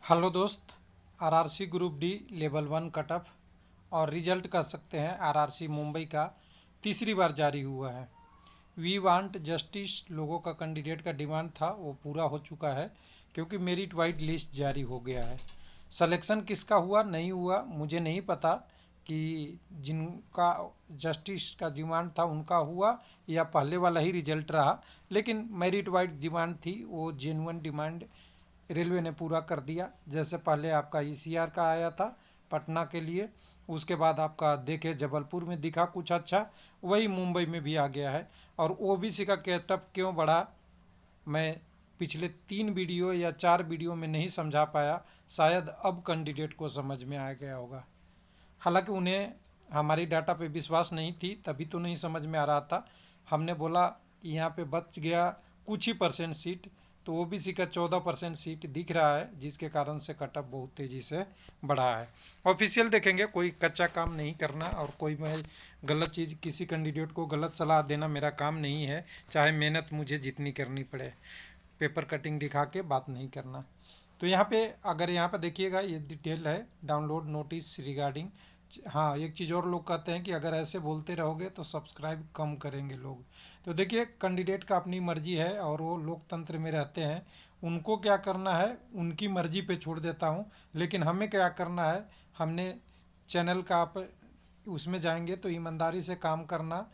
Hello दोस्त। RRC group D level 1 cut off और result कह सकते हैं आरआरसी मुंबई का तीसरी बार जारी हुआ है। वी वांट जस्टिस लोगों का कैंडिडेट का डिमांड था वो पूरा हो चुका है क्योंकि मेरिट वाइज लिस्ट जारी हो गया है। सिलेक्शन किसका हुआ नहीं हुआ मुझे नहीं पता कि जिनका जस्टिस का डिमांड था उनका हुआ या पहले वाला ही रिजल्ट रहा, लेकिन मेरिट वाइज डिमांड थी वो जेन्युइन डिमांड रेलवे ने पूरा कर दिया। जैसे पहले आपका ईसीआर का आया था पटना के लिए, उसके बाद आपका देखे जबलपुर में दिखा कुछ अच्छा, वही मुंबई में भी आ गया है। और ओबीसी का कैटअप क्यों बढ़ा, मैं पिछले 3 वीडियो या 4 वीडियो में नहीं समझा पाया, शायद अब कैंडिडेट को समझ में आ गया होगा। हालांकि उन्हें हमारी डाटा पे विश्वास नहीं थी तभी तो नहीं समझ में आ रहा था। हमने बोला कि यहाँ पे बच गया कुछ ही परसेंट सीट, तो ओबीसी का 14% सीट दिख रहा है जिसके कारण से कटअप बहुत तेज़ी से बढ़ा है। ऑफिशियल देखेंगे, कोई कच्चा काम नहीं करना और कोई मैं गलत चीज़ किसी कैंडिडेट को गलत सलाह देना मेरा काम नहीं है, चाहे मेहनत मुझे जितनी करनी पड़े। पेपर कटिंग दिखा के बात नहीं करना। तो यहाँ पे अगर यहाँ पे देखिएगा ये डिटेल है डाउनलोड नोटिस रिगार्डिंग। हाँ, एक चीज़ और लोग कहते हैं कि अगर ऐसे बोलते रहोगे तो सब्सक्राइब कम करेंगे लोग। तो देखिए कैंडिडेट का अपनी मर्जी है और वो लोकतंत्र में रहते हैं, उनको क्या करना है उनकी मर्जी पे छोड़ देता हूँ। लेकिन हमें क्या करना है, हमने चैनल का आप उसमें जाएंगे तो ईमानदारी से काम करना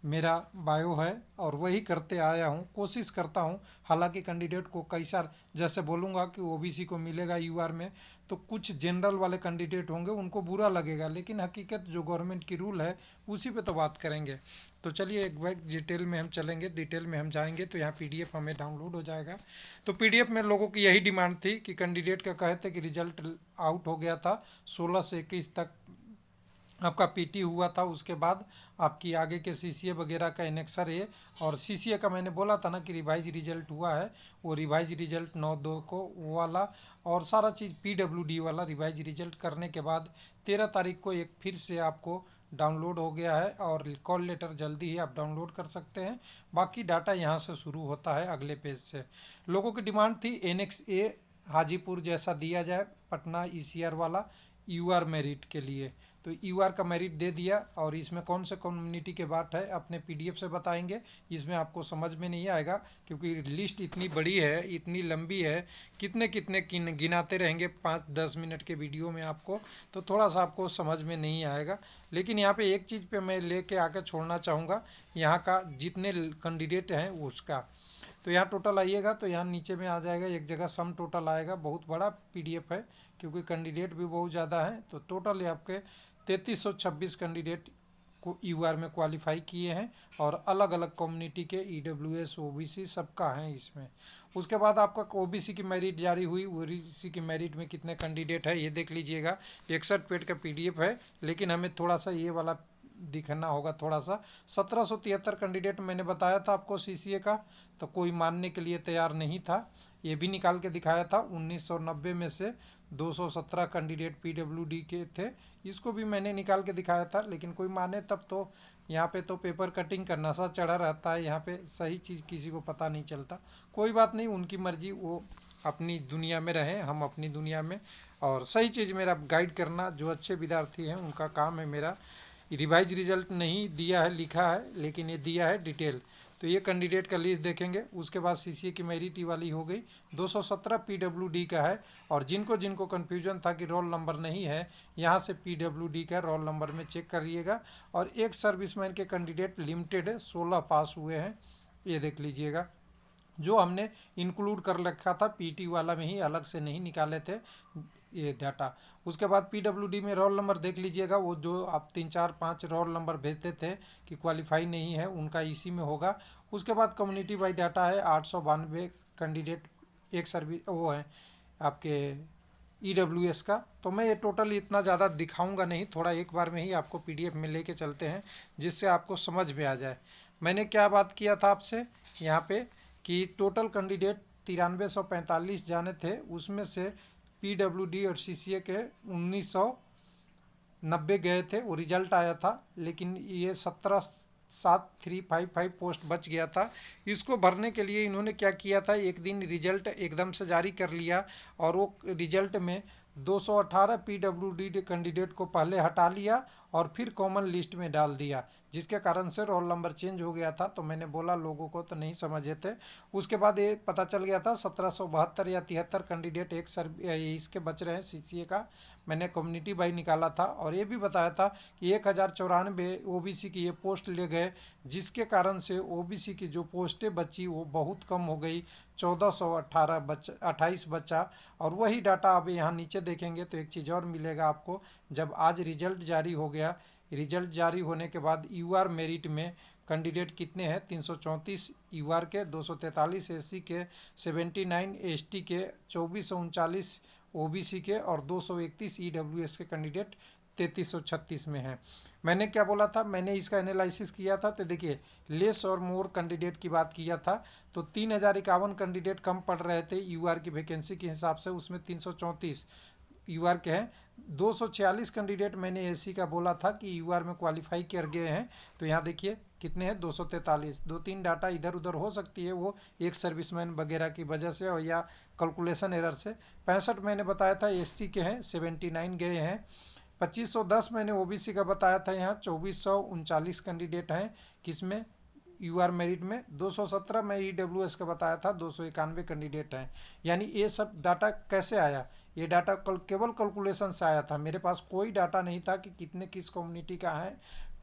मेरा बायो है और वही करते आया हूँ, कोशिश करता हूँ। हालांकि कैंडिडेट को कई सार जैसे बोलूँगा कि ओबीसी को मिलेगा यूआर में, तो कुछ जनरल वाले कैंडिडेट होंगे उनको बुरा लगेगा, लेकिन हकीकत जो गवर्नमेंट की रूल है उसी पे तो बात करेंगे। तो चलिए एक बार डिटेल में हम चलेंगे, डिटेल में हम जाएंगे तो यहाँ पीडीएफ हमें डाउनलोड हो जाएगा। तो पीडीएफ में लोगों की यही डिमांड थी कि कैंडिडेट का कहे थे कि रिजल्ट आउट हो गया था 16 से 21 तक आपका पीटी हुआ था, उसके बाद आपकी आगे के सीसीए वगैरह का एनेक्सर है। और सीसीए का मैंने बोला था ना कि रिवाइज रिजल्ट हुआ है, वो रिवाइज रिजल्ट 9/2 को वो वाला और सारा चीज़ पीडब्ल्यूडी वाला रिवाइज रिजल्ट करने के बाद 13 तारीख को एक फिर से आपको डाउनलोड हो गया है और कॉल लेटर जल्दी ही आप डाउनलोड कर सकते हैं। बाकी डाटा यहाँ से शुरू होता है अगले पेज से। लोगों की डिमांड थी एनेक्स ए हाजीपुर जैसा दिया जाए, पटना ईसीआर वाला यूआर मेरिट के लिए। तो यूआर का मेरिट दे दिया और इसमें कौन से कम्युनिटी के बात है अपने पीडीएफ से बताएंगे, इसमें आपको समझ में नहीं आएगा क्योंकि लिस्ट इतनी बड़ी है इतनी लंबी है, कितने कितने गिनाते रहेंगे 5-10 मिनट के वीडियो में आपको, तो थोड़ा सा आपको समझ में नहीं आएगा। लेकिन यहाँ पे एक चीज़ पे मैं लेके आके छोड़ना चाहूँगा, यहाँ का जितने कैंडिडेट हैं उसका। तो यहाँ टोटल आइएगा तो यहाँ नीचे में आ जाएगा एक जगह सम टोटल आएगा, बहुत बड़ा पीडीएफ है क्योंकि कैंडिडेट भी बहुत ज़्यादा है। तो टोटल आपके 3326 कैंडिडेट को यूआर में क्वालिफाई किए हैं और अलग अलग कम्युनिटी के ईडब्ल्यूएस ओबीसी सबका है इसमें। उसके बाद आपका ओबीसी की मेरिट जारी हुई, ओबीसी की मेरिट में कितने कैंडिडेट है ये देख लीजिएगा। 61 पेज का पीडीएफ है, लेकिन हमें थोड़ा सा ये वाला दिखना होगा थोड़ा सा। 1773 कैंडिडेट मैंने बताया था आपको सीसीए का, तो कोई मानने के लिए तैयार नहीं था। ये भी निकाल के दिखाया था 1990 में से 217 कैंडिडेट पीडब्ल्यूडी के थे, इसको भी मैंने निकाल के दिखाया था, लेकिन कोई माने तब तो। यहाँ पे तो पेपर कटिंग का नशा चढ़ा रहता है, यहाँ पे सही चीज़ किसी को पता नहीं चलता। कोई बात नहीं, उनकी मर्जी, वो अपनी दुनिया में रहें हम अपनी दुनिया में। और सही चीज़ मेरा गाइड करना, जो अच्छे विद्यार्थी हैं उनका काम है मेरा। रिवाइज रिजल्ट नहीं दिया है लिखा है, लेकिन ये दिया है डिटेल। तो ये कैंडिडेट का लिस्ट देखेंगे, उसके बाद सीसीए की मेरिट वाली हो गई 217 पीडब्ल्यूडी का है। और जिनको जिनको कन्फ्यूजन था कि रोल नंबर नहीं है, यहाँ से पीडब्ल्यूडी का रोल नंबर में चेक करिएगा। और एक सर्विसमैन के कैंडिडेट लिमिटेड 16 पास हुए हैं, ये देख लीजिएगा, जो हमने इंक्लूड कर रखा था पीटी वाला में ही, अलग से नहीं निकाले थे ये डाटा। उसके बाद पीडब्ल्यूडी में रोल नंबर देख लीजिएगा, वो जो आप 3 4 5 रोल नंबर भेजते थे कि क्वालिफाई नहीं है उनका इसी में होगा। उसके बाद कम्युनिटी वाइज डाटा है 892 कैंडिडेट एक सर्विस वो है आपके ईडब्ल्यूएस का। तो मैं ये टोटल इतना ज़्यादा दिखाऊंगा नहीं, थोड़ा एक बार में ही आपको पीडीएफ में लेके चलते हैं जिससे आपको समझ में आ जाए। मैंने क्या बात किया था आपसे यहाँ पे कि टोटल कैंडिडेट 9345 जाने थे, उसमें से पीडब्ल्यूडी और सीसीए के 1990 गए थे, वो रिजल्ट आया था। लेकिन ये 17 7355 पोस्ट बच गया था। इसको भरने के लिए इन्होंने क्या किया था, एक दिन रिजल्ट एकदम से जारी कर लिया और वो रिजल्ट में 218 पीडब्ल्यूडी कैंडिडेट को पहले हटा लिया और फिर कॉमन लिस्ट में डाल दिया, जिसके कारण से रोल नंबर चेंज हो गया था। तो मैंने बोला लोगों को तो नहीं समझे थे। उसके बाद ये पता चल गया था 1772 या 73 कैंडिडेट इसके बच रहे हैं सीसीए का। मैंने कम्युनिटी वाइज निकाला था और ये भी बताया था कि 1094 ओबीसी की ये पोस्ट ले गए, जिसके कारण से ओबीसी की जो पोस्टें बची वो बहुत कम हो गई, 1428 बचा। और वही डाटा अब यहाँ नीचे देखेंगे तो एक चीज़ और मिलेगा आपको। जब आज रिजल्ट जारी हो गया, रिजल्ट जारी होने के बाद यूआर मेरिट में कैंडिडेट कितने हैं, 334 यूआर के, 243 एससी के, 79 एसटी के, 2439 ओबीसी के और 231 ईडब्ल्यूएस के कैंडिडेट 3336 में हैं। मैंने क्या बोला था, मैंने इसका एनालिसिस किया था तो देखिए लेस और मोर कैंडिडेट की बात किया था तो 3051 कैंडिडेट कम पड़ रहे थे यूआर की वैकेंसी के हिसाब से, उसमें 334 यूआर के हैं। 246 कैंडिडेट मैंने एससी का बोला था कि यूआर में क्वालिफाई कर गए हैं, तो यहाँ देखिए कितने हैं, 243। 2-3 डाटा इधर उधर हो सकती है, वो एक सर्विसमैन वगैरह की वजह से और या कैलकुलेशन एरर से। 65 मैंने बताया था एसटी के हैं, 79 गए हैं। 2510 मैंने ओबीसी का बताया था, यहाँ 2439 कैंडिडेट हैं किसमें, यूआर मेरिट में। 217 में ईडब्ल्यूएस का बताया था, 291 कैंडिडेट हैं। यानी ये सब डाटा कैसे आया, ये डाटा केवल कैलकुलेशन से आया था, मेरे पास कोई डाटा नहीं था कि कितने किस कम्युनिटी का है।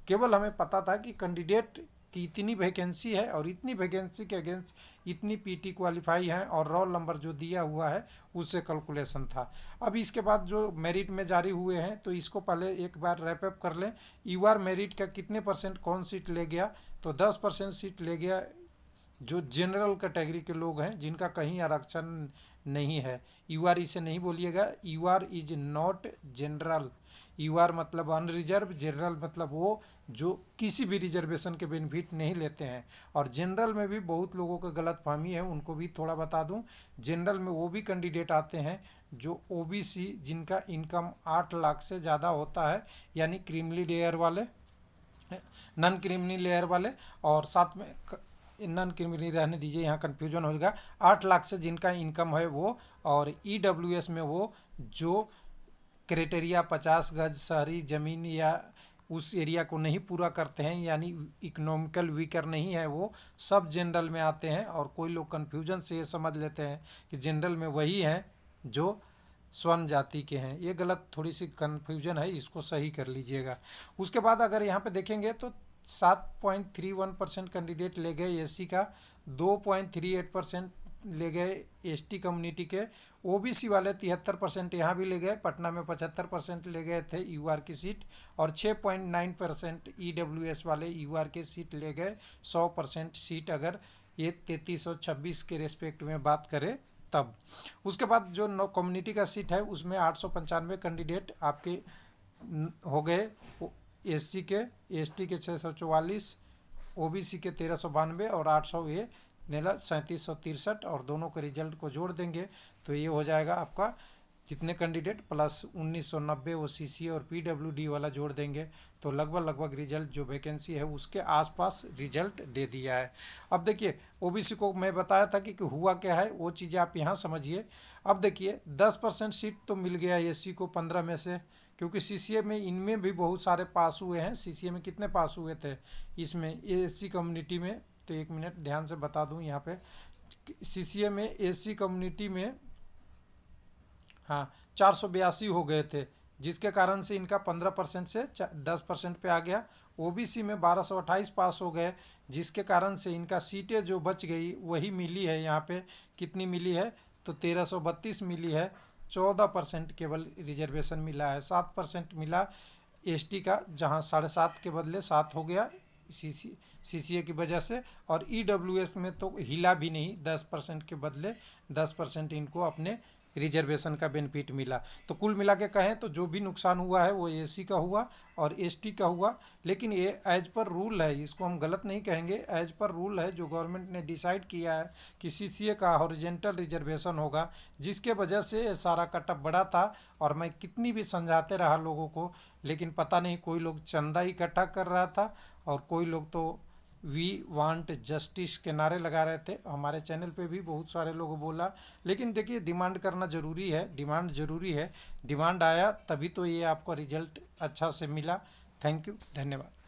केवल हमें पता था कि कैंडिडेट की इतनी वैकेंसी है और इतनी वैकेंसी के अगेंस्ट इतनी पीटी क्वालिफाई है और रोल नंबर जो दिया हुआ है उससे कैलकुलेशन था। अब इसके बाद जो मेरिट में जारी हुए हैं तो इसको पहले एक बार रैपअप कर लें। यूआर मेरिट का कितने परसेंट कौन सीट ले गया, तो 10% सीट ले गया जो जनरल कैटेगरी के लोग हैं जिनका कहीं आरक्षण नहीं है। यूआर इसे नहीं बोलिएगा, UR is not general. UR मतलब अनरिजर्व, जनरल मतलब वो जो किसी भी रिजर्वेशन के बेनिफिट नहीं लेते हैं। और जनरल में भी बहुत लोगों को गलतफहमी है, उनको भी थोड़ा बता दूं। जनरल में वो भी कैंडिडेट आते हैं जो ओबीसी जिनका इनकम 8 लाख से ज़्यादा होता है, यानी क्रीमली लेयर वाले, नॉन क्रिमिनल लेयर वाले, और साथ में नॉन क्रिमिनल रहने दीजिए, यहाँ कन्फ्यूजन हो जाएगा। 8 लाख से जिनका इनकम है वो, और ईडब्ल्यूएस में वो जो क्राइटेरिया 50 गज शहरी जमीन या उस एरिया को नहीं पूरा करते हैं, यानी इकोनॉमिकल वीकर नहीं है, वो सब जनरल में आते हैं। और कोई लोग कन्फ्यूजन से ये समझ लेते हैं कि जनरल में वही हैं जो स्वर्ण जाति के हैं, ये गलत थोड़ी सी कन्फ्यूजन है, इसको सही कर लीजिएगा। उसके बाद अगर यहाँ पे देखेंगे तो 7.31% कैंडिडेट ले गए एससी का, 2.38% ले गए एसटी कम्युनिटी के, ओबीसी वाले 73% यहाँ भी ले गए, पटना में 75% ले गए थे यूआर की सीट, और 6.9% ईडब्ल्यूएस वाले यूआर के सीट ले गए 100% सीट, अगर ये 3326 के रेस्पेक्ट में बात करें तब। उसके बाद जो नो कम्युनिटी का सीट है उसमें 895 कैंडिडेट आपके हो गए, एससी के, एसटी के 644, ओबीसी के 1392 और 800 ये नेला 3763, और दोनों के रिजल्ट को जोड़ देंगे तो ये हो जाएगा आपका जितने कैंडिडेट प्लस 1990 वो सीसी और पीडब्ल्यूडी वाला जोड़ देंगे तो लगभग रिजल्ट जो वैकेंसी है उसके आसपास रिजल्ट दे दिया है। अब देखिए ओबीसी को मैं बताया था कि हुआ क्या है, वो चीज़ें आप यहाँ समझिए। अब देखिए 10% सीट तो मिल गया एससी को 15 में से, क्योंकि सीसीए में इनमें भी बहुत सारे पास हुए हैं। सीसीए में कितने पास हुए थे इसमें एससी कम्युनिटी में, तो 1 मिनट ध्यान से बता दूं यहाँ पे, सीसीए में एससी कम्युनिटी में हाँ 482 हो गए थे, जिसके कारण से इनका 15% से 10% पे आ गया। ओबीसी में 1228 पास हो गए, जिसके कारण से इनका सीटें जो बच गई वही मिली है, यहाँ पे कितनी मिली है तो 1332 मिली है, 14% केवल रिजर्वेशन मिला है, 7% मिला एसटी का, जहाँ 7.5 के बदले 7 हो गया सीसीए की वजह से। और ईडब्ल्यूएस में तो हिला भी नहीं, 10% के बदले 10% इनको अपने रिजर्वेशन का बेनिफिट मिला। तो कुल मिला के कहें तो जो भी नुकसान हुआ है वो एससी का हुआ और एसटी का हुआ, लेकिन ये एज पर रूल है, इसको हम गलत नहीं कहेंगे, एज पर रूल है जो गवर्नमेंट ने डिसाइड किया है कि सीसीए का हॉरिजेंटल रिजर्वेशन होगा, जिसके वजह से ये सारा कटअप बढ़ा था। और मैं कितनी भी समझाते रहा लोगों को, लेकिन पता नहीं कोई लोग चंदा इकट्ठा कर रहा था और कोई लोग तो वी वांट जस्टिस के नारे लगा रहे थे। हमारे चैनल पे भी बहुत सारे लोगों बोला, लेकिन देखिए डिमांड करना ज़रूरी है, डिमांड ज़रूरी है, डिमांड आया तभी तो ये आपको रिजल्ट अच्छा से मिला। थैंक यू, धन्यवाद।